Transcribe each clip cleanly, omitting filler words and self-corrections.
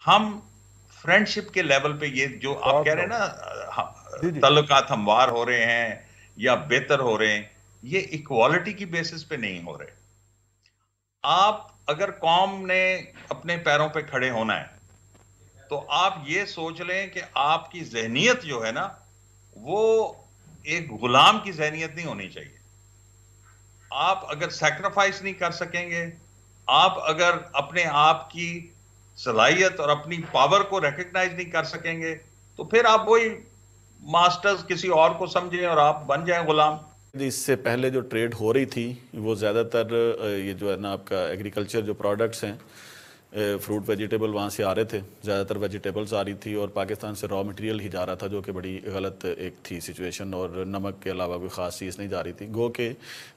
ہم فرینڈشپ کے لیول پہ یہ جو آپ بہت کہہ رہے ہیں کم. نا جی جی. تعلقات ہموار ہو رہے ہیں یا بہتر ہو رہے ہیں، یہ اکوالٹی کی بیسس پہ نہیں ہو رہے. آپ اگر قوم نے اپنے پیروں پہ کھڑے ہونا ہے تو آپ یہ سوچ لیں کہ آپ کی ذہنیت جو ہے نا وہ ایک غلام کی ذہنیت نہیں ہونی چاہیے. آپ اگر سیکریفائس نہیں کر سکیں گے، آپ اگر اپنے آپ کی صلاحیت اور اپنی پاور کو ریکگنائز نہیں کر سکیں گے تو پھر آپ وہی ماسٹرز کسی اور کو سمجھیں اور آپ بن جائیں غلام. اس سے پہلے جو ٹریڈ ہو رہی تھی وہ زیادہ تر یہ جو ہے نا آپ کا ایگریکلچر جو پروڈکٹس ہیں، فروٹ ویجیٹیبل وہاں سے آ رہے تھے، زیادہ تر ویجیٹیبلز آ رہی تھی اور پاکستان سے را مٹیریل ہی جا رہا تھا، جو کہ بڑی غلط ایک تھی سچویشن، اور نمک کے علاوہ کوئی خاص چیز نہیں جا رہی تھی. گو کہ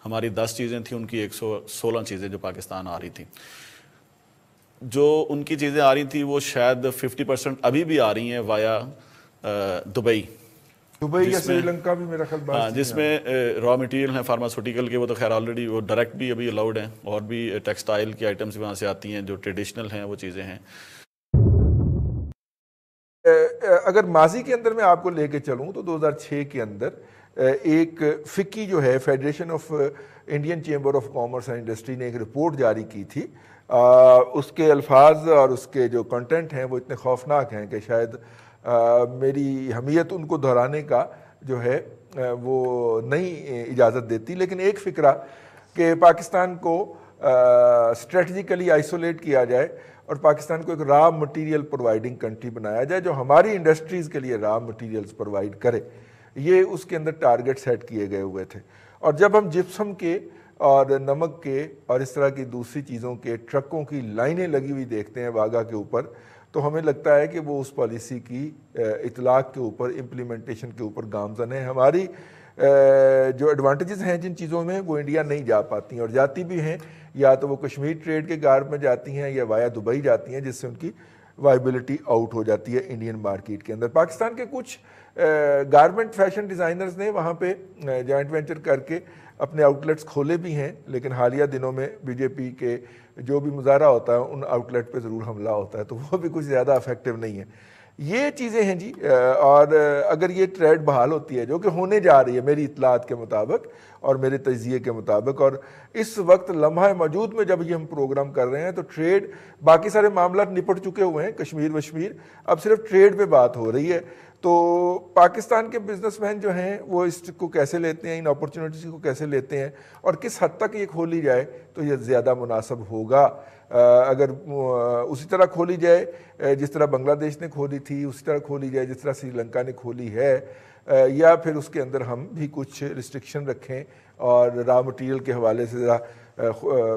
ہماری 10 چیزیں تھیں، ان کی 116 چیزیں جو پاکستان آ رہی تھیں. جو ان کی چیزیں آ رہی تھیں وہ شاید 50% ابھی بھی آ رہی ہیں وایا دبئی، دبئی یا جس میں سری لنکا بھی میرا خیال بعض چیزیں جس آ رہی میں ہیں. را مٹیریل ہیں فارماسوٹیکل کے، وہ تو خیر آلریڈی وہ ڈائریکٹ بھی ابھی الاؤڈ ہیں، اور بھی ٹیکسٹائل کی آئٹمس وہاں سے آتی ہیں جو ٹریڈیشنل ہیں، وہ چیزیں ہیں. اگر ماضی کے اندر میں آپ کو لے کے چلوں تو 2006 کے اندر ایک فکی جو ہے federation of Indian chamber of commerce and industry نے ایک رپورٹ جاری کی تھی. اس کے الفاظ اور اس کے جو کنٹینٹ ہیں وہ اتنے خوفناک ہیں کہ شاید میری حمیت ان کو دہرانے کا جو ہے وہ نہیں اجازت دیتی. لیکن ایک فکرہ کہ پاکستان کو اسٹریٹجیکلی آئسولیٹ کیا جائے اور پاکستان کو ایک را مٹیریل پرووائڈنگ کنٹری بنایا جائے جو ہماری انڈسٹریز کے لیے را مٹیریلز پرووائڈ کرے، یہ اس کے اندر ٹارگٹ سیٹ کیے گئے ہوئے تھے. اور جب ہم جپسم کے اور نمک کے اور اس طرح کی دوسری چیزوں کے ٹرکوں کی لائنیں لگی ہوئی دیکھتے ہیں واگا کے اوپر، تو ہمیں لگتا ہے کہ وہ اس پالیسی کی اطلاق کے اوپر، امپلیمنٹیشن کے اوپر گامزن ہے. ہماری جو ایڈوانٹیجز ہیں جن چیزوں میں وہ انڈیا نہیں جا پاتی ہیں، اور جاتی بھی ہیں یا تو وہ کشمیر ٹریڈ کے گارب میں جاتی ہیں یا وایا دبئی جاتی ہیں، جس سے ان کی وائبلٹی آؤٹ ہو جاتی ہے انڈین مارکیٹ کے اندر. پاکستان کے کچھ گارمنٹ فیشن ڈیزائنرز نے وہاں پہ جوائنٹ وینچر کر کے اپنے آؤٹ لیٹس کھولے بھی ہیں، لیکن حالیہ دنوں میں بی جے پی کے جو بھی مظاہرہ ہوتا ہے ان آؤٹ لیٹ پہ ضرور حملہ ہوتا ہے، تو وہ بھی کچھ زیادہ افیکٹو نہیں ہے. یہ چیزیں ہیں جی. اور اگر یہ ٹریڈ بحال ہوتی ہے جو کہ ہونے جا رہی ہے میری اطلاعات کے مطابق اور میرے تجزیے کے مطابق، اور اس وقت لمحہ موجود میں جب یہ ہم پروگرام کر رہے ہیں تو ٹریڈ باقی سارے معاملات نپٹ چکے ہوئے ہیں، کشمیر وشمیر، اب صرف ٹریڈ پہ بات ہو رہی ہے. تو پاکستان کے بزنس مین جو ہیں وہ اس کو کیسے لیتے ہیں، ان اپرچونیٹیز کو کیسے لیتے ہیں، اور کس حد تک یہ کھولی جائے تو یہ زیادہ مناسب ہوگا. اگر اسی طرح کھولی جائے جس طرح بنگلہ دیش نے کھولی تھی، اسی طرح کھولی جائے جس طرح سری لنکا نے کھولی ہے، یا پھر اس کے اندر ہم بھی کچھ ریسٹرکشن رکھیں اور را مٹیریل کے حوالے سے ذرا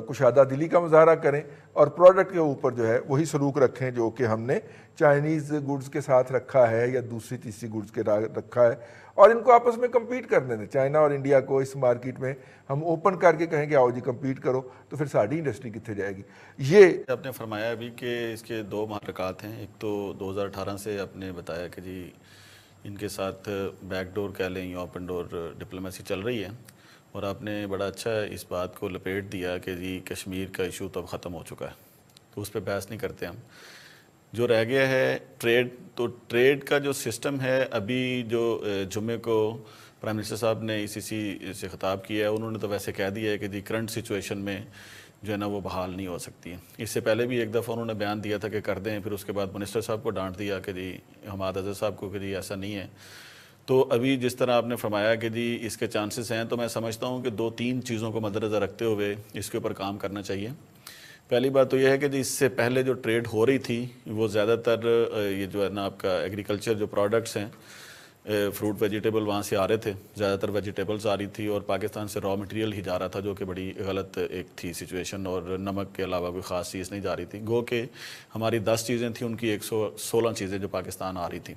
کشادہ دلی کا مظاہرہ کریں اور پروڈکٹ کے اوپر جو ہے وہی سلوک رکھیں جو کہ ہم نے چائنیز گڈز کے ساتھ رکھا ہے یا دوسری تیسری گڈز کے رکھا ہے، اور ان کو آپس میں کمپیٹ کرنے دیں. چائنا اور انڈیا کو اس مارکیٹ میں ہم اوپن کر کے کہیں کہ آؤ جی کمپیٹ کرو، تو پھر ساری انڈسٹری کتنے جائے گی. یہ آپ نے فرمایا ابھی کہ اس کے 2 محرکات ہیں. ایک تو 2018 سے آپ نے بتایا کہ جی ان کے ساتھ بیک ڈور کہہ لیں یا اوپن ڈور ڈپلومیسی چل رہی ہے، اور آپ نے بڑا اچھا اس بات کو لپیٹ دیا کہ جی کشمیر کا ایشو تو اب ختم ہو چکا ہے، تو اس پہ بحث نہیں کرتے ہم. جو رہ گیا ہے ٹریڈ، تو ٹریڈ کا جو سسٹم ہے ابھی جو جمعے کو پرائم منسٹر صاحب نے ای سی سی سے خطاب کیا ہے، انہوں نے تو ویسے کہہ دیا ہے کہ جی کرنٹ سچویشن میں جو ہے نا وہ بحال نہیں ہو سکتی ہے. اس سے پہلے بھی ایک دفعہ انہوں نے بیان دیا تھا کہ کر دیں، پھر اس کے بعد منسٹر صاحب کو ڈانٹ دیا کہ جی حماد اظہر صاحب کو کہ جی ایسا نہیں ہے. تو ابھی جس طرح آپ نے فرمایا کہ جی اس کے چانسز ہیں، تو میں سمجھتا ہوں کہ 2-3 چیزوں کو مد نظر رکھتے ہوئے اس کے اوپر کام کرنا چاہیے. پہلی بات تو یہ ہے کہ جی اس سے پہلے جو ٹریڈ ہو رہی تھی وہ زیادہ تر یہ جو ہے نا آپ کا ایگریکلچر جو پروڈکٹس ہیں، فروٹ ویجیٹیبل وہاں سے آ رہے تھے، زیادہ تر ویجیٹیبلز آ رہی تھی اور پاکستان سے را مٹیریل ہی جا رہا تھا، جو کہ بڑی غلط ایک تھی سچویشن، اور نمک کے علاوہ کوئی خاص چیز نہیں جا رہی تھی. گو کہ ہماری 10 چیزیں تھیں، ان کی 116 چیزیں جو پاکستان آ رہی تھیں.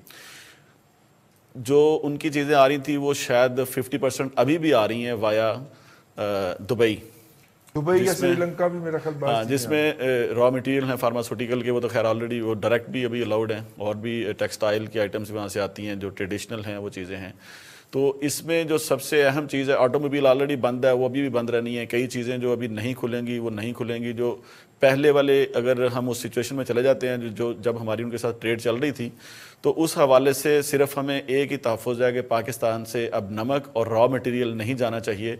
جو ان کی چیزیں آ رہی تھیں وہ شاید 50% ابھی بھی آ رہی ہیں وایا دبئی، دبئی یا سری لنکا بھی میرا خیال بعض چیزیں جس آ رہی میں ہیں. را مٹیریل ہیں فارماسوٹیکل کے، وہ تو خیر آلریڈی وہ ڈائریکٹ بھی ابھی الاؤڈ ہیں، اور بھی ٹیکسٹائل کی آئٹمس وہاں سے آتی ہیں جو ٹریڈیشنل ہیں، وہ چیزیں ہیں. تو اس میں جو سب سے اہم چیز ہے، آٹو موبائل آلریڈی بند ہے، وہ ابھی بھی بند رہنی ہے. کئی چیزیں جو ابھی نہیں کھلیں گی وہ نہیں کھلیں گی. جو پہلے والے اگر ہم اس سچویشن میں چلے جاتے ہیں جو جب ہماری ان کے ساتھ ٹریڈ چل رہی تھی، تو اس حوالے سے صرف ہمیں ایک ہی تحفظ ہے کہ پاکستان سے اب نمک اور را مٹیریل نہیں جانا چاہیے،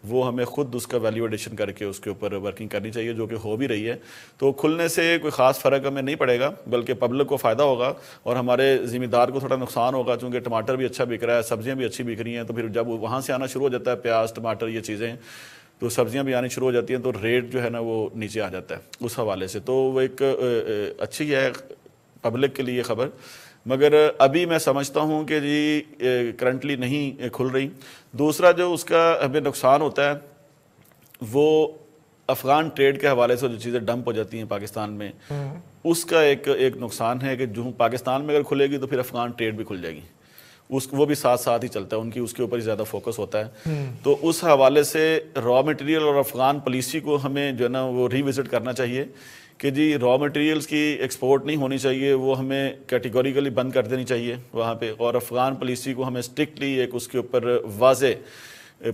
وہ ہمیں خود اس کا ویلیو ایڈیشن کر کے اس کے اوپر ورکنگ کرنی چاہیے، جو کہ ہو بھی رہی ہے۔ تو کھلنے سے کوئی خاص فرق ہمیں نہیں پڑے گا، بلکہ پبلک کو فائدہ ہوگا اور ہمارے ذمہ دار کو تھوڑا نقصان ہوگا، چونکہ ٹماٹر بھی اچھا بک رہا ہے، سبزیاں بھی اچھی بک رہی ہیں، تو پھر جب وہاں سے آنا شروع ہو جاتا ہے پیاز ٹماٹر یہ چیزیں، تو سبزیاں بھی آنی شروع ہو جاتی ہیں، تو ریٹ جو ہے نا وہ نیچے آ جاتا ہے اس حوالے سے۔ تو وہ ایک اچھی ہے پبلک کے لیے خبر، مگر ابھی میں سمجھتا ہوں کہ جی کرنٹلی نہیں کھل رہی۔ دوسرا جو اس کا ہمیں نقصان ہوتا ہے وہ افغان ٹریڈ کے حوالے سے جو چیزیں ڈمپ ہو جاتی ہیں پاکستان میں، اس کا ایک نقصان ہے کہ جو پاکستان میں اگر کھلے گی تو پھر افغان ٹریڈ بھی کھل جائے گی، وہ بھی ساتھ ساتھ ہی چلتا ہے، ان کی اس کے اوپر ہی زیادہ فوکس ہوتا ہے۔ تو اس حوالے سے را مٹیریل اور افغان پالیسی کو ہمیں جو ہے نا وہ ری وزٹ کرنا چاہیے کہ جی را مٹیریلز کی ایکسپورٹ نہیں ہونی چاہیے، وہ ہمیں کیٹیگوریکلی بند کر دینی چاہیے وہاں پہ، اور افغان پالیسی کو ہمیں اسٹرکٹلی ایک اس کے اوپر واضح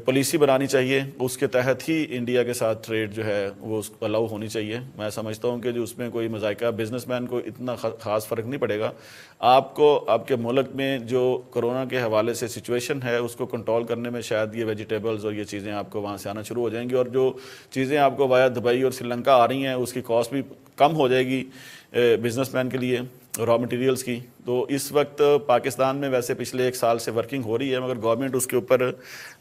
پالیسی بنانی چاہیے، اس کے تحت ہی انڈیا کے ساتھ ٹریڈ جو ہے وہ الاؤ ہونی چاہیے۔ میں سمجھتا ہوں کہ جو اس میں کوئی مذائقہ بزنس مین کو اتنا خاص فرق نہیں پڑے گا، آپ کو آپ کے ملک میں جو کرونا کے حوالے سے سچویشن ہے اس کو کنٹرول کرنے میں شاید یہ ویجیٹیبلز اور یہ چیزیں آپ کو وہاں سے آنا شروع ہو جائیں گی، اور جو چیزیں آپ کو وایا دبئی اور سری لنکا آ رہی ہیں اس کی کاسٹ بھی کم ہو جائے گی بزنس مین کے لیے را مٹیریلز کی۔ تو اس وقت پاکستان میں ویسے پچھلے 1 سال سے ورکنگ ہو رہی ہے، مگر گورنمنٹ اس کے اوپر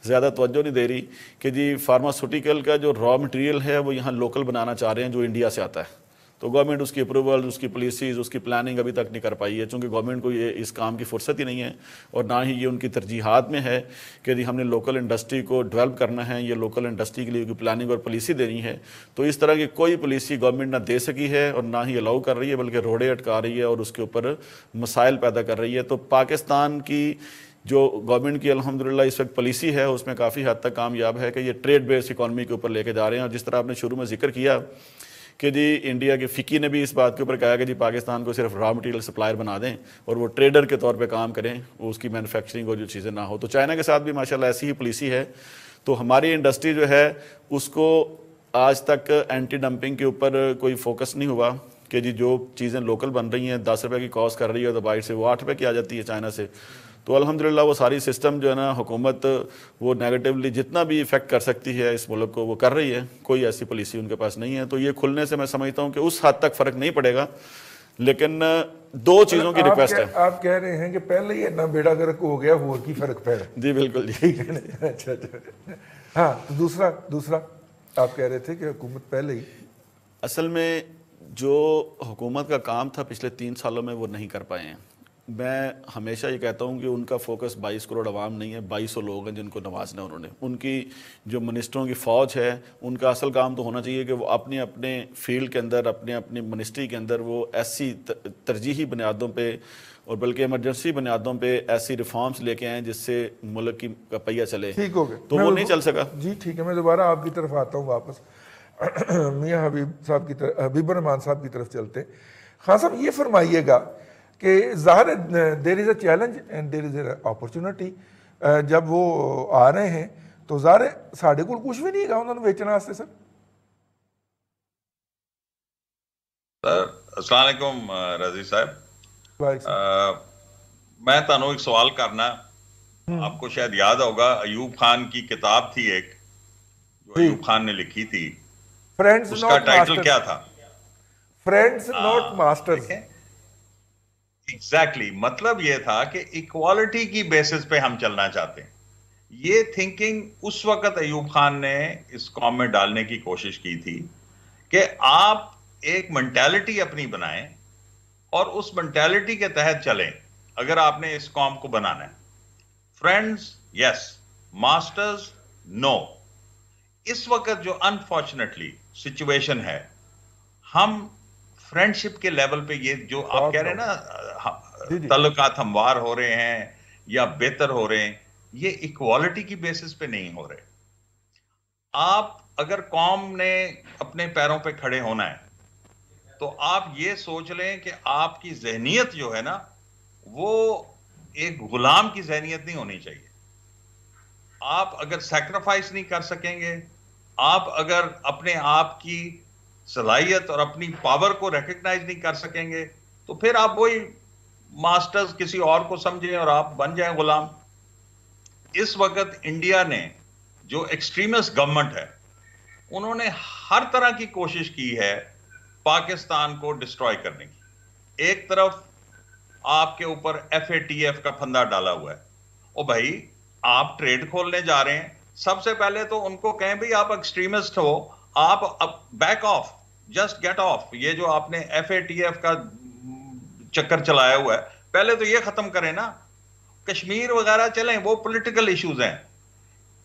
زیادہ توجہ نہیں دے رہی کہ جی فارماسوٹیکل کا جو را مٹیریل ہے وہ یہاں لوکل بنانا چاہ رہے ہیں جو انڈیا سے آتا ہے، تو گورنمنٹ اس کی اپروول، اس کی پالیسیز، اس کی پلاننگ ابھی تک نہیں کر پائی ہے، چونکہ گورنمنٹ کو یہ اس کام کی فرصت ہی نہیں ہے، اور نہ ہی یہ ان کی ترجیحات میں ہے کہ جی ہم نے لوکل انڈسٹری کو ڈیولپ کرنا ہے، یہ لوکل انڈسٹری کے لیے کوئی پلاننگ اور پالیسی دینی ہے۔ تو اس طرح کی کوئی پالیسی گورنمنٹ نہ دے سکی ہے اور نہ ہی الاؤ کر رہی ہے، بلکہ روڑے اٹکا رہی ہے اور اس کے اوپر مسائل پیدا کر رہی ہے۔ تو پاکستان کی جو گورنمنٹ کی الحمدللہ اس وقت پالیسی ہے اس میں کافی حد تک کامیاب ہے کہ یہ ٹریڈ بیس اکانومی کے اوپر لے کے جا رہے ہیں، اور جس طرح آپ نے شروع میں ذکر کیا کہ جی انڈیا کے فکی نے بھی اس بات کے اوپر کہا کہ جی پاکستان کو صرف را مٹیریل سپلائر بنا دیں اور وہ ٹریڈر کے طور پہ کام کریں، وہ اس کی مینوفیکچرنگ اور جو چیزیں نہ ہو۔ تو چائنا کے ساتھ بھی ماشاءاللہ ایسی ہی پالیسی ہے، تو ہماری انڈسٹری جو ہے اس کو آج تک اینٹی ڈمپنگ کے اوپر کوئی فوکس نہیں ہوا کہ جی جو چیزیں لوکل بن رہی ہیں 10 روپے کی کاسٹ کر رہی ہے تو باہر سے وہ 8 روپے کی آ جاتی ہے چائنا سے۔ تو الحمدللہ وہ ساری سسٹم جو ہے نا حکومت وہ نیگیٹیولی جتنا بھی افیکٹ کر سکتی ہے اس ملک کو وہ کر رہی ہے، کوئی ایسی پالیسی ان کے پاس نہیں ہے۔ تو یہ کھلنے سے میں سمجھتا ہوں کہ اس حد تک فرق نہیں پڑے گا، لیکن 2 چیزوں کی ریکویسٹ ہے۔ آپ کہہ رہے ہیں کہ پہلے ہی اتنا بیڑا گرک ہو گیا، وہ کی فرق پڑا؟ جی بالکل جی۔ اچھا ہاں، دوسرا آپ کہہ رہے تھے کہ حکومت پہلے ہی، اصل میں جو حکومت کا کام تھا پچھلے 3 سالوں میں وہ نہیں کر پائے ہیں۔ میں ہمیشہ یہ کہتا ہوں کہ ان کا فوکس 22 کروڑ عوام نہیں ہے، 2200 لوگ ہیں جن کو نوازنا انہوں نے۔ ان کی جو منسٹروں کی فوج ہے ان کا اصل کام تو ہونا چاہیے کہ وہ اپنے اپنے فیلڈ کے اندر، اپنی منسٹری کے اندر وہ ایسی ترجیحی بنیادوں پہ اور بلکہ ایمرجنسی بنیادوں پہ ایسی ریفارمز لے کے آئیں جس سے ملک کی پہیہ چلے۔ ٹھیک ہو گیا، تو وہ نہیں چل سکا۔ جی ٹھیک ہے، میں دوبارہ آپ کی طرف آتا ہوں واپس، میاں حبیب صاحب کی طرف، حبیب الرحمان صاحب کی طرف چلتے ہیں۔ خان صاحب یہ فرمائیے گا کہ ظاہر ہے there is a challenge and there is a opportunity, جب وہ آ رہے ہیں تو ظاہر ہے ساڑھے کو کچھ بھی نہیں گا انہوں نے بیچنا واسطے۔ سر السلام علیکم رضی صاحب، میں تانوں ایک سوال کرنا، آپ کو شاید یاد ہوگا ایوب خان کی کتاب تھی ایک جو ایوب خان نے لکھی تھی، اس کا ٹائٹل کیا تھا؟ Friends not masters. ایگزیکٹلی، مطلب یہ تھا کہ ایکوالٹی کی بیسس پہ ہم چلنا چاہتے ہیں۔ یہ تھنکنگ اس وقت ایوب خان نے اس قوم میں ڈالنے کی کوشش کی تھی کہ آپ ایک منٹیلٹی اپنی بنائیں اور اس منٹیلٹی کے تحت چلیں اگر آپ نے اس قوم کو بنانا ہے۔ فرینڈز یس، ماسٹرز نو۔ اس وقت جو انفارچونیٹلی سچویشن ہے، ہم فرینڈشپ کے لیول پہ یہ جو آپ کہہ رہے ہیں نا تعلقات ہموار ہو رہے ہیں یا بہتر ہو رہے ہیں، یہ ایکوالٹی کی بیسس پہ نہیں ہو رہے۔ آپ اگر قوم نے اپنے پیروں پہ کھڑے ہونا ہے تو آپ یہ سوچ لیں کہ آپ کی ذہنیت جو ہے نا وہ ایک غلام کی ذہنیت نہیں ہونی چاہیے۔ آپ اگر سیکریفائس نہیں کر سکیں گے، آپ اگر اپنے آپ کی صلاحیت اور اپنی پاور کو ریکگنائز نہیں کر سکیں گے تو پھر آپ وہی ماسٹرز کسی اور کو سمجھیں اور آپ بن جائیں غلام. اس وقت انڈیا نے جو ایکسٹریمسٹ گورنمنٹ ہے انہوں نے ہر طرح کی کوشش کی ہے پاکستان کو ڈسٹروائے کرنے کی. ایک طرف آپ کے اوپر FATF کا پھندا ڈالا ہوا ہے. او بھائی آپ ٹریڈ کھولنے جا رہے ہیں, سب سے پہلے تو ان کو کہیں بھائی آپ ایکسٹریمسٹ ہو, آپ back off, just get off. یہ جو آپ نے FATF کا چکر چلایا ہوا ہے پہلے تو یہ ختم کریں نا. کشمیر وغیرہ چلیں وہ پولیٹیکل ایشوز ہیں,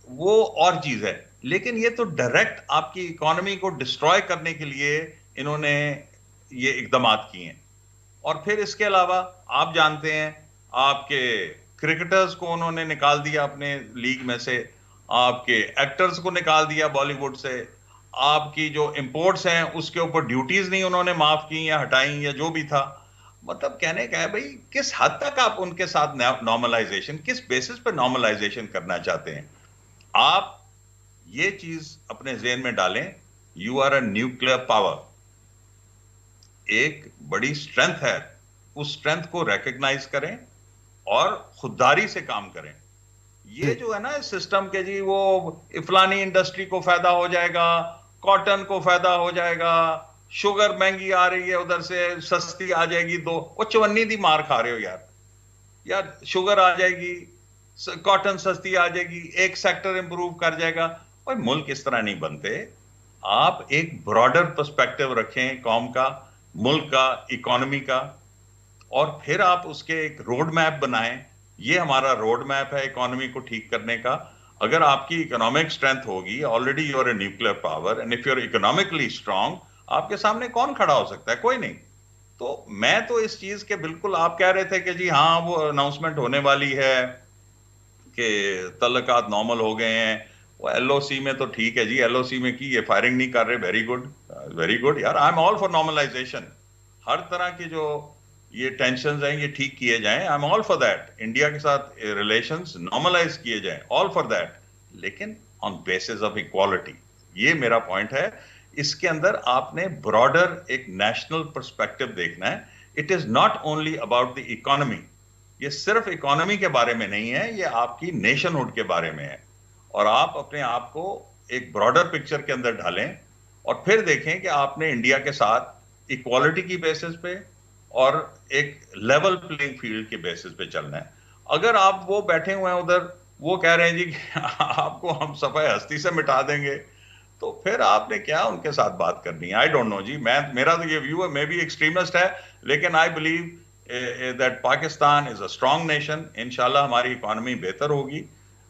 وہ اور چیز ہے, لیکن یہ تو ڈائریکٹ آپ کی اکانومی کو ڈسٹروائے کرنے کے لیے انہوں نے یہ اقدامات کیے ہیں. اور پھر اس کے علاوہ آپ جانتے ہیں آپ کے کرکٹرز کو انہوں نے نکال دیا اپنے لیگ میں سے, آپ کے ایکٹرز کو نکال دیا بالی ووڈ سے, آپ کی جو امپورٹس ہیں اس کے اوپر ڈیوٹیز نہیں انہوں نے معاف کی یا ہٹائیں یا جو بھی تھا. مطلب کہنے کا ہے بھائی کس حد تک آپ ان کے ساتھ نارملائزیشن, کس بیسس پہ نارملائزیشن کرنا چاہتے ہیں. آپ یہ چیز اپنے ذہن میں ڈالیں, you are a nuclear power, ایک بڑی سٹرینتھ ہے, اس سٹرینتھ کو ریکگنائز کریں اور خودداری سے کام کریں. یہ جو ہے نا سسٹم کے جی وہ فلانی انڈسٹری کو فائدہ ہو جائے گا, کاٹن کو فائدہ ہو جائے گا, شوگر مہنگی آ رہی ہے ادھر سے سستی آ جائے گی, وہ چونی دی مار کھا رہے ہو یار شوگر آ جائے گی, کاٹن سستی آ جائے گی, ایک سیکٹر امپروو کر جائے گا. اور ملک اس طرح نہیں بنتے. آپ ایک براڈر پرسپیکٹو رکھیں قوم کا, ملک کا, اکانومی کا, اور پھر آپ اس کے ایک روڈ میپ بنائیں. یہ ہمارا روڈ میپ ہے اکانومی کو ٹھیک کرنے کا. اگر آپ کی اکنامک اسٹرینتھ ہوگی, already you are a nuclear power, and if you are economically strong, آپ کے سامنے کون کھڑا ہو سکتا ہے؟ کوئی نہیں. تو میں تو اس چیز کے بالکل, آپ کہہ رہے تھے کہ جی ہاں وہ اناؤنسمنٹ ہونے والی ہے کہ تعلقات نارمل ہو گئے ہیں, وہ LOC میں تو ٹھیک ہے جی, LOC میں کی یہ فائرنگ نہیں کر رہے, ویری گڈ ویری گڈ یار, I am all for normalization. ہر طرح کی جو یہ ٹینشنز ہیں یہ ٹھیک کیے جائیں, آئی am all for that. India کے ساتھ ریلیشنز نارملائز کیے جائیں, آل فار دیٹ, لیکن آن بیسس آف ایکوالٹی. یہ میرا پوائنٹ ہے. اس کے اندر آپ نے براڈر ایک نیشنل پرسپیکٹو دیکھنا ہے. It is not only about the economy. یہ صرف اکانومی کے بارے میں نہیں ہے, یہ آپ کی نیشن ہوڈ کے بارے میں ہے. اور آپ اپنے آپ کو ایک براڈر پکچر کے اندر ڈالیں اور پھر دیکھیں کہ آپ نے انڈیا کے ساتھ ایکوالٹی کی بیسس پہ اور ایک لیول پلینگ فیلڈ کے بیسس پہ چلنا ہے. اگر آپ وہ بیٹھے ہوئے ہیں ادھر, وہ کہہ رہے ہیں جی آپ کو ہم صفحہ ہستی سے مٹا دیں گے, تو پھر آپ نے کیا ان کے ساتھ بات کرنی ہے؟ آئی ڈونٹ نو جی. میرا تو یہ ویو ہے, میں بھی ایکسٹریمسٹ ہے, لیکن I believe that Pakistan is a strong nation. انشاءاللہ ہماری اکانومی بہتر ہوگی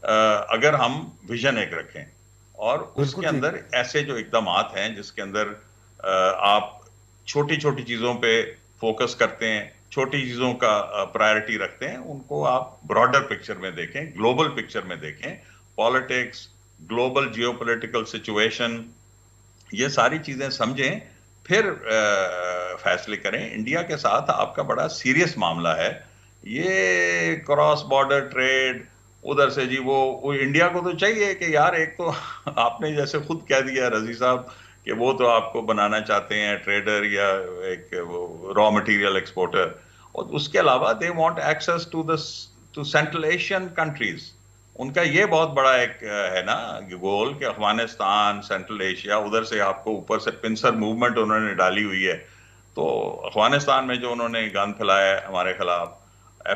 اگر ہم ویژن ایک رکھیں, اور اس کے اندر ایسے جو اقدامات ہیں جس کے اندر آپ چھوٹی چھوٹی چیزوں پہ فوکس کرتے ہیں, چھوٹی چیزوں کا پرائرٹی رکھتے ہیں, ان کو آپ براڈر پکچر میں دیکھیں, گلوبل پکچر میں دیکھیں. Politics, global geo political situation, یہ ساری چیزیں سمجھیں, پھر فیصلے کریں. انڈیا کے ساتھ آپ کا بڑا سیریس معاملہ ہے یہ کراس بارڈر ٹریڈ. ادھر سے جی وہ انڈیا کو تو چاہیے کہ یار, ایک تو آپ نے جیسے خود کہہ دیا رضی صاحب کہ وہ تو آپ کو بنانا چاہتے ہیں ٹریڈر یا ایک را مٹیریل ایکسپورٹر, اور اس کے علاوہ they want access to central Asian countries. ان کا یہ بہت بڑا ایک ہے نا گول کہ افغانستان, سینٹرل ایشیا, ادھر سے آپ کو اوپر سے پنسر موومنٹ انہوں نے ڈالی ہوئی ہے. تو افغانستان میں جو انہوں نے گند پھیلایا ہے ہمارے خلاف,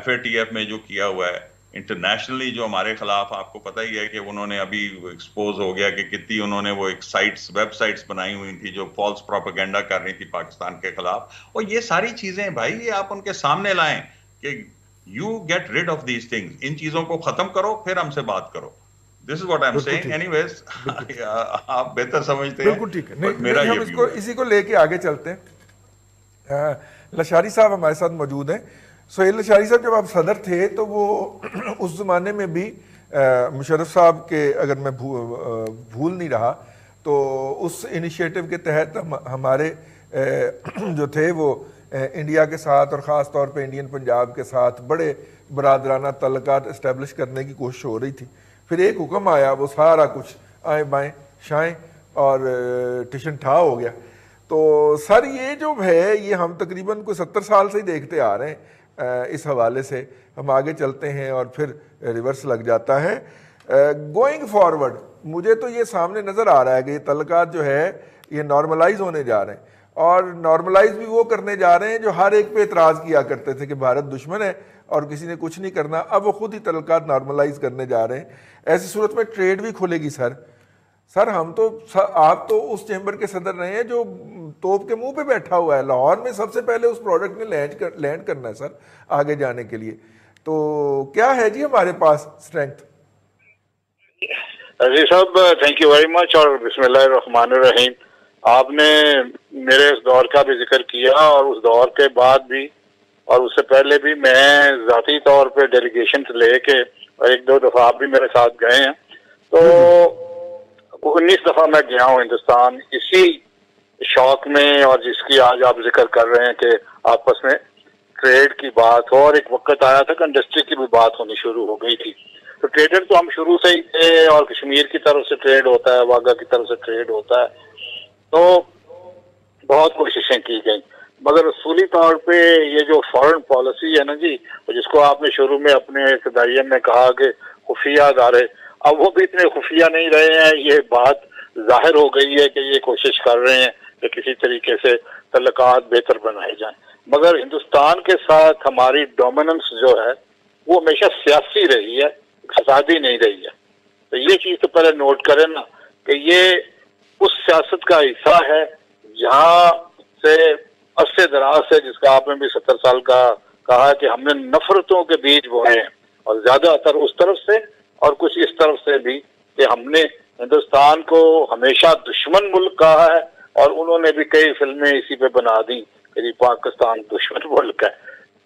FATF میں جو کیا ہوا ہے, انٹرنیشنلی جو ہمارے خلاف, آپ کو پتہ ہی ہے کہ انہوں نے ابھی ایکسپوز ہو گیا کہ کتنی انہوں نے وہ ایک سائٹس, ویب سائٹس بنائی ہوئی تھی جو فالس پروپیگنڈا کر رہی تھی پاکستان کے خلاف. اور یہ ساری چیزیں بھائی یہ آپ ان کے سامنے لائیں کہ you get rid of these things, ان چیزوں کو ختم کرو, پھر ہم سے بات کرو. This is what I am seeing. Anyways آپ بہتر سمجھتے ہیں. بالکل ٹھیک ہے. نہیں ہم اس کو اسی کو لے کے آگے چلتے ہیں. لشاری صاحب ہمارے ساتھ موجود ہیں. سہیل لشاری صاحب, جب آپ صدر تھے تو وہ اس زمانے میں بھی مشرف صاحب کے, اگر میں بھول نہیں رہا تو اس انیشیٹو کے تحت ہمارے جو تھے وہ انڈیا کے ساتھ اور خاص طور پہ انڈین پنجاب کے ساتھ بڑے برادرانہ تعلقات اسٹیبلش کرنے کی کوشش ہو رہی تھی. پھر ایک حکم آیا, وہ سارا کچھ آئیں بائیں شائیں اور ٹشن ٹھا ہو گیا. تو سر یہ جو ہے یہ ہم تقریباً کوئی 70 سال سے ہی دیکھتے آ رہے ہیں، اس حوالے سے ہم آگے چلتے ہیں اور پھر ریورس لگ جاتا ہے۔ گوئنگ فارورڈ مجھے تو یہ سامنے نظر آ رہا ہے کہ یہ تعلقات جو ہے یہ نارملائز ہونے جا رہے ہیں، اور نارملائز بھی وہ کرنے جا رہے ہیں جو ہر ایک پہ اعتراض کیا کرتے تھے کہ بھارت دشمن ہے اور کسی نے کچھ نہیں کرنا، اب وہ خود ہی تعلقات نارملائز کرنے جا رہے ہیں۔ ایسی صورت میں ٹریڈ بھی کھلے گی سر ہم تو آپ تو اس چیمبر کے صدر رہے ہیں جو توپ کے منہ پہ بیٹھا ہوا ہے، لاہور میں سب سے پہلے اس پروڈکٹ نے لینڈ کرنا ہے سر آگے جانے کے لیے، تو کیا ہے جی ہمارے پاس اسٹرینتھ؟ جی صاحب تھینک یو ویری مچ، اور بسم اللہ الرحمن الرحیم۔ آپ نے میرے اس دور کا بھی ذکر کیا، اور اس دور کے بعد بھی اور اس سے پہلے بھی میں ذاتی طور پہ ڈیلیگیشن سے لے کے اور ایک دو دفعہ آپ بھی میرے ساتھ گئے ہیں، تو 19 دفعہ میں گیا ہوں ہندوستان اسی شوق میں، اور جس کی آج آپ ذکر کر رہے ہیں کہ آپس میں ٹریڈ کی بات ہو، اور ایک وقت آیا تھا کہ انڈسٹری کی بھی بات ہونی شروع ہو گئی تھی۔ تو ٹریڈر تو ہم شروع سے ہی تھے، اور کشمیر کی طرف سے ٹریڈ ہوتا ہے، واگا کی طرف سے ٹریڈ ہوتا ہے، تو بہت کوششیں کی گئیں، مگر اصولی طور پہ یہ جو فارن پالیسی ہے نا جی، جس کو آپ نے شروع میں اپنے ابتدائیہ میں کہا کہ خفیہ ادارے، اب وہ بھی اتنے خفیہ نہیں رہے ہیں، یہ بات ظاہر ہو گئی ہے کہ یہ کوشش کر رہے ہیں کہ کسی طریقے سے تعلقات بہتر بنائے جائیں، مگر ہندوستان کے ساتھ ہماری ڈومیننس جو ہے وہ ہمیشہ سیاسی رہی ہے، اقتصادی نہیں رہی ہے۔ تو یہ چیز تو پہلے نوٹ کریں نا کہ یہ اس سیاست کا حصہ ہے جہاں سے عرصے دراز سے، جس کا آپ نے بھی 70 سال کا کہا کہ ہم نے نفرتوں کے بیج بوئے ہیں، اور زیادہ تر اس طرف سے اور کچھ اس طرف سے بھی، کہ ہم نے ہندوستان کو ہمیشہ دشمن ملک کہا ہے، اور انہوں نے بھی کئی فلمیں اسی پہ بنا دی کہ جی پاکستان دشمن ملک ہے۔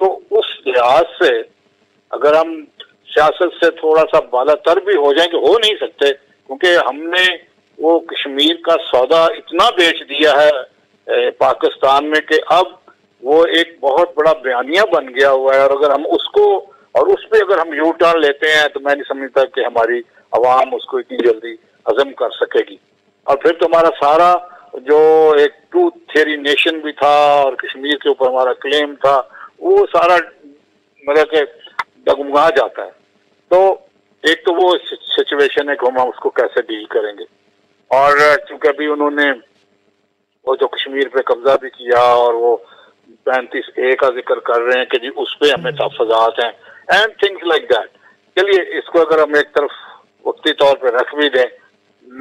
تو اس لحاظ سے اگر ہم سیاست سے تھوڑا سا بالا تر بھی ہو جائیں، کہ ہو نہیں سکتے کیونکہ ہم نے وہ کشمیر کا سودا اتنا بیچ دیا ہے پاکستان میں کہ اب وہ ایک بہت بڑا بیانیہ بن گیا ہوا ہے، اور اگر ہم اس کو اور اس پہ اگر ہم یو ٹرن لیتے ہیں تو میں نہیں سمجھتا کہ ہماری عوام اس کو اتنی جلدی ہضم کر سکے گی۔ اور پھر تو ہمارا سارا جو ایک ٹروتھ تھیوری نیشن بھی تھا اور کشمیر کے اوپر ہمارا کلیم تھا، وہ سارا مطلب کہ ڈگمگا جاتا ہے۔ تو ایک تو وہ سچویشن ہے کہ ہم اس کو کیسے ڈیل کریں گے، اور چونکہ ابھی انہوں نے وہ جو کشمیر پہ قبضہ بھی کیا، اور وہ 35A کا ذکر کر رہے ہیں کہ جی اس پہ ہمیں تحفظات ہیں اینڈ تھنگس لائک دیٹ۔ چلیے اس کو اگر ہم ایک طرف وقتی طور پہ رکھ بھی دیں،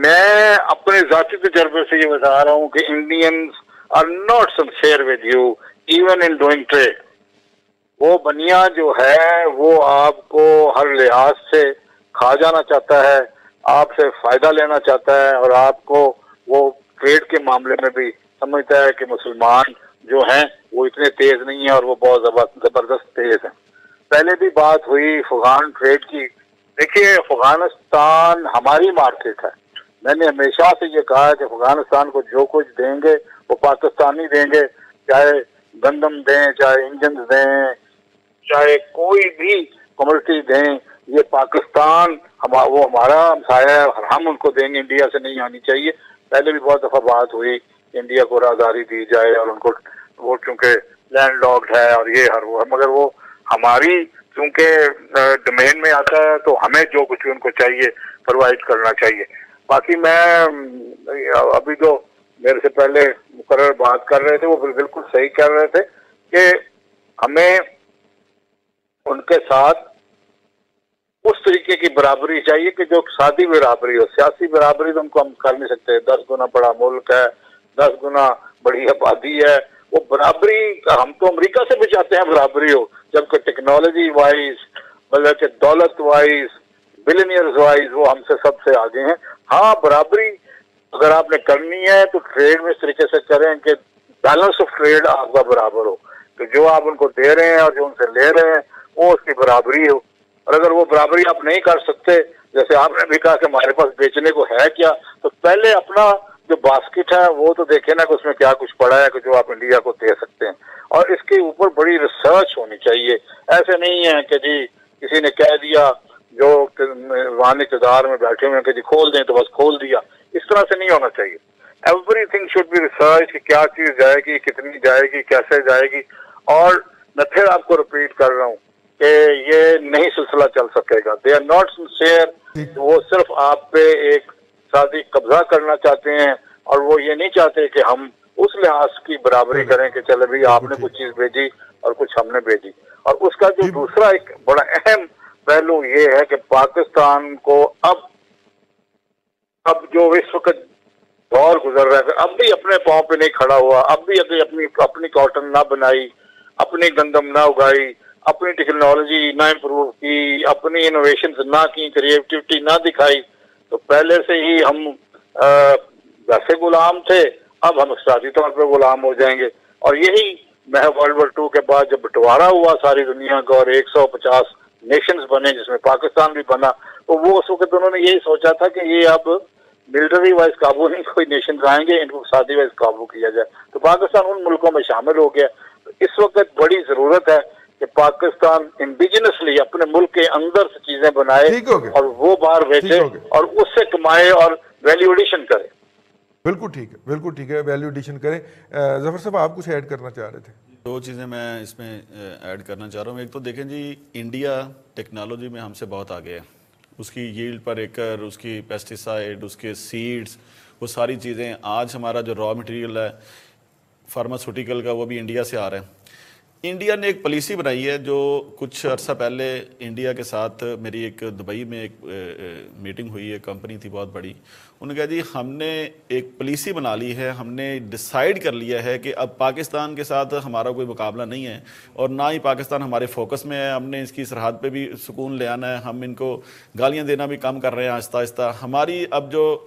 میں اپنے ذاتی تجربے سے یہ بتا رہا ہوں کہ Indians are not sincere with you even in doing trade. وہ بنیا جو ہے وہ آپ کو ہر لحاظ سے کھا جانا چاہتا ہے، آپ سے فائدہ لینا چاہتا ہے، اور آپ کو وہ ٹریڈ کے معاملے میں بھی سمجھتا ہے کہ مسلمان جو ہیں وہ اتنے تیز نہیں ہیں، اور وہ بہت زبردست تیز ہیں۔ پہلے بھی بات ہوئی افغان ٹریڈ کی، دیکھیے افغانستان ہماری مارکیٹ ہے، میں نے ہمیشہ سے یہ کہا ہے کہ افغانستان کو جو کچھ دیں گے وہ پاکستانی دیں گے، چاہے گندم دیں، چاہے انجنز دیں، چاہے کوئی بھی کموڈٹی دیں، یہ پاکستان وہ ہمارا ہمسایہ ہے، اور ہم ان کو دیں گے، انڈیا سے نہیں آنی چاہیے۔ پہلے بھی بہت دفعہ بات ہوئی کہ انڈیا کو رازداری دی جائے، اور ان کو وہ چونکہ لینڈ لاکڈ ہے اور یہ ہر وہ ہے، مگر وہ ہماری چونکہ ڈومین میں آتا ہے تو ہمیں جو کچھ ان کو چاہیے پرووائڈ کرنا چاہیے۔ باقی میں ابھی جو میرے سے پہلے مقرر بات کر رہے تھے وہ بالکل صحیح کر رہے تھے کہ ہمیں ان کے ساتھ اس طریقے کی برابری چاہیے کہ جو اقتصادی برابری ہو، سیاسی برابری تو ان کو ہم کر نہیں سکتے، 10 گنا بڑا ملک ہے، 10 گنا بڑی آبادی ہے، وہ برابری ہم تو امریکہ سے بھی چاہتے ہیں برابری ہو، جبکہ ٹیکنالوجی وائز مطلب کہ دولت وائز بلینئرز وائز وہ ہم سے سب سے آگے ہیں۔ ہاں برابری اگر آپ نے کرنی ہے تو ٹریڈ میں اس طریقے سے کریں کہ بیلنس آف ٹریڈ آپ کا برابر ہو، کہ جو آپ ان کو دے رہے ہیں اور جو ان سے لے رہے ہیں وہ اس کی برابری ہو۔ اور اگر وہ برابری آپ نہیں کر سکتے، جیسے آپ نے بھی کہا کہ ہمارے پاس بیچنے کو ہے کیا، تو پہلے اپنا جو باسکٹ ہے وہ تو دیکھیں نا کہ اس میں کیا کچھ پڑا ہے کہ جو آپ انڈیا کو دے سکتے ہیں، اور اس کے اوپر بڑی ریسرچ ہونی چاہیے۔ ایسے نہیں ہے کہ جی کسی نے کہہ دیا جو وہاں اقتدار میں بیٹھے ہوئے ہیں کہ جی کھول دیں تو بس کھول دیا، اس طرح سے نہیں ہونا چاہیے۔ everything should be researched کہ کیا چیز جائے گی, کتنی جائے گی, کیسے جائے گی. اور میں پھر آپ کو ریپیٹ کر رہا ہوں کہ یہ نہیں سلسلہ چل سکے گا. They are not sincere. وہ صرف آپ پہ ایک ساتھی قبضہ کرنا چاہتے ہیں, اور وہ یہ نہیں چاہتے کہ ہم اس لحاظ کی برابری کریں کہ چلے بھائی آپ نے کچھ چیز بھیجی اور کچھ ہم نے بھیجی. اور اس کا جو دوسرا ایک بڑا اہم پہلو یہ ہے کہ پاکستان کو اب جو اس وقت دور گزر رہا ہے, اب بھی اپنے پاؤں پہ نہیں کھڑا ہوا, اب بھی اپنی کاٹن نہ بنائی, اپنی گندم نہ اگائی, اپنی ٹیکنالوجی نہ امپروو کی, اپنی انوویشنز نہ کی, کریٹیوٹی نہ دکھائی, تو پہلے سے ہی ہم ویسے غلام تھے, اب ہم اقتصادی طور پہ غلام ہو جائیں گے. اور یہی ورلڈ وار 2 کے بعد جب بٹوارا ہوا ساری دنیا کا اور 150 نیشنز بنے جس میں پاکستان بھی بنا, تو وہ اس وقت انہوں نے یہی سوچا تھا کہ یہ اب ملٹری وائز قابو نہیں کوئی نیشنز آئیں گے, ان کو اقتصادی وائز قابو کیا جائے. تو پاکستان ان ملکوں میں شامل ہو گیا. تو اس وقت بڑی ضرورت ہے کہ پاکستان انڈیجنسلی اپنے ملک کے اندر سے چیزیں بنائے اور وہ باہر بیچے اور اس سے کمائے اور ویلیو ایڈیشن کرے. بالکل ٹھیک ہے, بالکل ٹھیک ہے, ویلیو ایڈیشن کریں. ظفر صاحب آپ کچھ ایڈ کرنا چاہ رہے تھے؟ دو چیزیں میں اس میں ایڈ کرنا چاہ رہا ہوں. ایک تو دیکھیں جی, انڈیا ٹیکنالوجی میں ہم سے بہت آگے ہے. اس کی ییلڈ پر ایکر, اس کی پیسٹیسائڈ, اس کے سیڈز, وہ ساری چیزیں. آج ہمارا جو را مٹیریل ہے فارماسوٹیکل کا, وہ بھی انڈیا سے آ رہا ہے. انڈیا نے ایک پالیسی بنائی ہے جو کچھ عرصہ پہلے انڈیا کے ساتھ میری ایک دبئی میں ایک میٹنگ ہوئی ہے, کمپنی تھی بہت بڑی. انہوں نے کہا جی ہم نے ایک پالیسی بنا لی ہے, ہم نے ڈیسائیڈ کر لیا ہے کہ اب پاکستان کے ساتھ ہمارا کوئی مقابلہ نہیں ہے اور نہ ہی پاکستان ہمارے فوکس میں ہے. ہم نے اس کی سرحد پہ بھی سکون لے آنا ہے, ہم ان کو گالیاں دینا بھی کم کر رہے ہیں آہستہ آہستہ. ہماری اب جو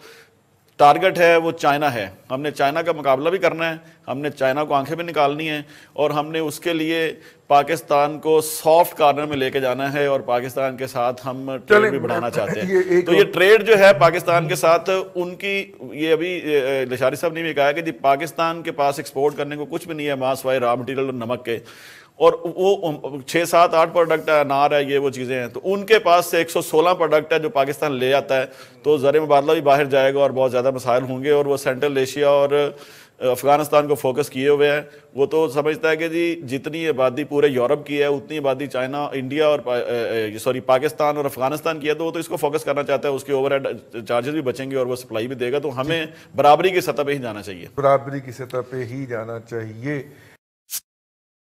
ٹارگٹ ہے وہ چائنا ہے. ہم نے چائنا کا مقابلہ بھی کرنا ہے, ہم نے چائنا کو آنکھیں بھی نکالنی ہیں, اور ہم نے اس کے لیے پاکستان کو سافٹ کارنر میں لے کے جانا ہے, اور پاکستان کے ساتھ ہم ٹریڈ بھی بڑھانا چاہتے ہیں. تو یہ ٹریڈ جو ہے پاکستان کے ساتھ, ان کی یہ ابھی لشاری صاحب نے بھی کہا کہ جی پاکستان کے پاس ایکسپورٹ کرنے کو کچھ بھی نہیں ہے ماں سوائے را مٹیریل اور نمک کے, اور وہ 6 7 8 پروڈکٹ ہے, انار ہے, یہ وہ چیزیں ہیں. تو ان کے پاس سے 116 پروڈکٹ ہے جو پاکستان لے آتا ہے. تو زر مبادلہ بھی باہر جائے گا اور بہت زیادہ مسائل ہوں گے. اور وہ سینٹرل ایشیا اور افغانستان کو فوکس کیے ہوئے ہیں. وہ تو سمجھتا ہے کہ جی جتنی آبادی پورے یورپ کی ہے اتنی آبادی چائنا, انڈیا اور پاکستان اور افغانستان کی ہے, تو وہ تو اس کو فوکس کرنا چاہتا ہے. اس کے اوور ہیڈ چارجز بھی بچیں گے اور وہ سپلائی بھی دے گا. تو ہمیں برابری کی سطح پہ ہی جانا چاہیے, برابری کی سطح پہ ہی جانا چاہیے.